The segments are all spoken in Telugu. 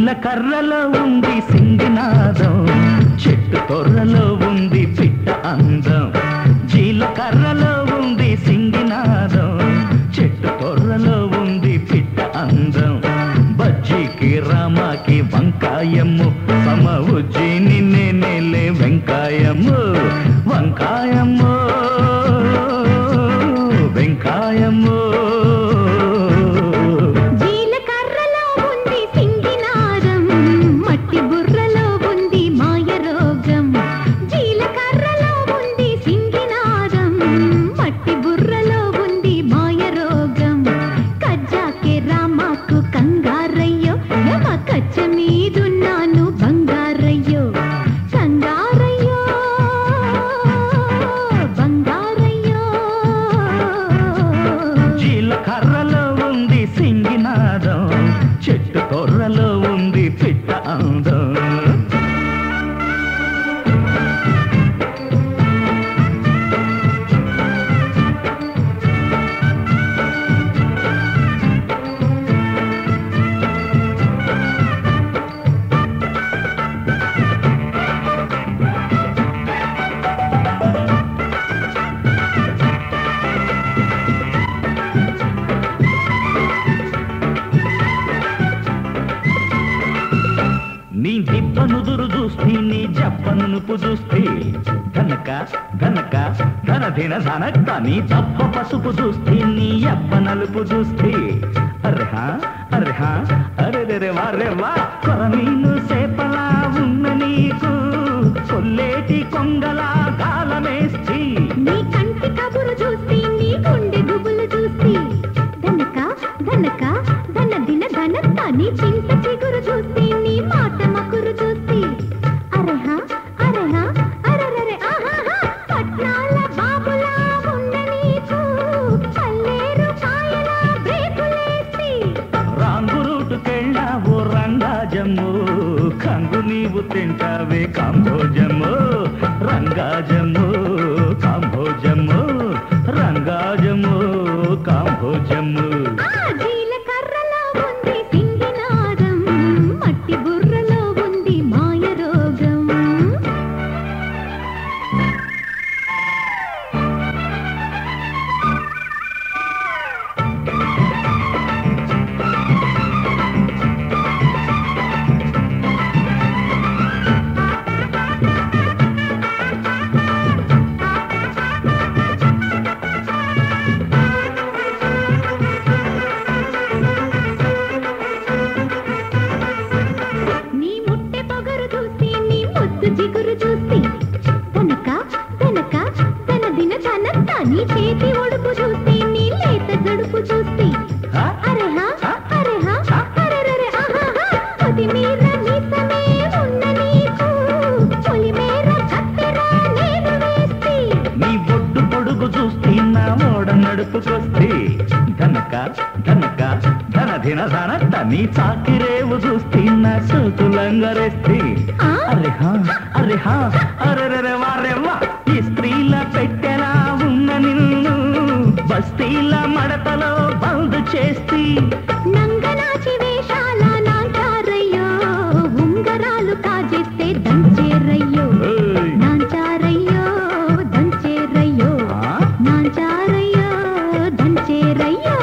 జీలకర్రలో ఉంది సింగినాదం, చెట్టు తొర్రలో ఉంది పిట్ట అందం. జీలకర్రలో ఉంది సింగినాదం, చెట్టు తొర్రలో ఉంది పిట్ట అందం. బజ్జీకి రామాకి వంకాయమ్ము, సమ ఉజ్జి నిన్నే నెలే వెంకాయమ్ము. వంకాయమ్ము వెంకాయమ్ము. కర్రలో ఉంది సింగినాదం, చెట్టు తొర్రలో ఉంది పిట్ట అందం. నీ దిబ్బనుదురు చూస్తే నీ జప్పనుపు చూస్తే ధనక ధనక ధన ధిన ధనక్క. నీ దప్ప పసుపు చూస్తే నీ అప్ప నలుపు చూస్తే అర్హా అర్హా అరెరె వారెవ్వా. కొరమీను సేపలా ఉన్న నీకు కొల్లేటి కొంగలా గాలమేస్తి. నీ కంటి కబురు చూస్తే నీ గుండె గుబులు చూస్తే ధనక ధనక ధన దిన ధనక్క. నీ చింత చిగురు చూస్తే నీ మాట మకురు చూస్తే అరహా అరహా అరరె ఆహాహా. పట్నాల బాబులా ఉన్న నీకు పల్లేరు కాయల బ్రేకులేసి. రాంగు రూటుకెళ్ళావు రంగాజమ్ము, కంగు నీవు తింటావే కాంభోజమ్ము. రంగాజమ్ము కాంభోజమ్ము, రంగాజమ్ము కాంభోజమ్ము. జీలకర్రలో ఉంది సింగినాదం, మట్టి బుర్రలో ఉంది మాయ రోగం. నీ ముట్టె పొగరు చూస్తే నీ ముద్దు జిగురు చూస్తే ధనక ధనక ధన దిన ధనక్క. నీ చేతి ఒడుపు చూస్తే నీ లేత జడుపు చూస్తే అరెహా అరెహా అరెరె ఆహాహా. కొది మీద మీసమే ఉన్న నీకు పొలిమేర కత్తెర నేను వేస్తే. నీ ఒడ్డు పొడుగు చూస్తే నా ఓడ నడుపుకొస్తే ధనక ధనక ధన ధిన ధనక్క. నీ చాకిరేవు చూస్తే నా సోకులంగరేస్తే అరెహా అరెహా అరెరె వారెవ్వా. ఈ స్త్రీల పెట్టెలా ఉన్న నిన్ను బస్తీల మడతలో బందు చేస్తే నంగనాచి వేషాల నాంచారయ్యో, ఉంగరాలు కాజేస్తే దంచేరయ్యో. నాంచారయ్యో దంచేరయ్యో, నాంచారయ్యో దంచేరయ్యో.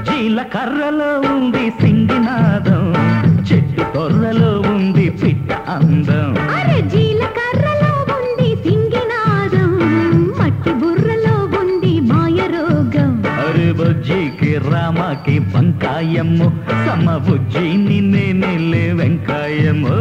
జీలకర్రలో ఉంది సింగినాదం, చెట్టు తొర్రలో ఉంది పిట్ట అందం. అరే జీలకర్రలో ఉంది సింగినాదం, మట్టి బుర్రలో ఉంది మాయ రోగం. అరే బజ్జీకి రామాకి వంకాయమ్ము, సమ బుజ్జి నిన్నే నెల్లే వెంకాయమ్ము.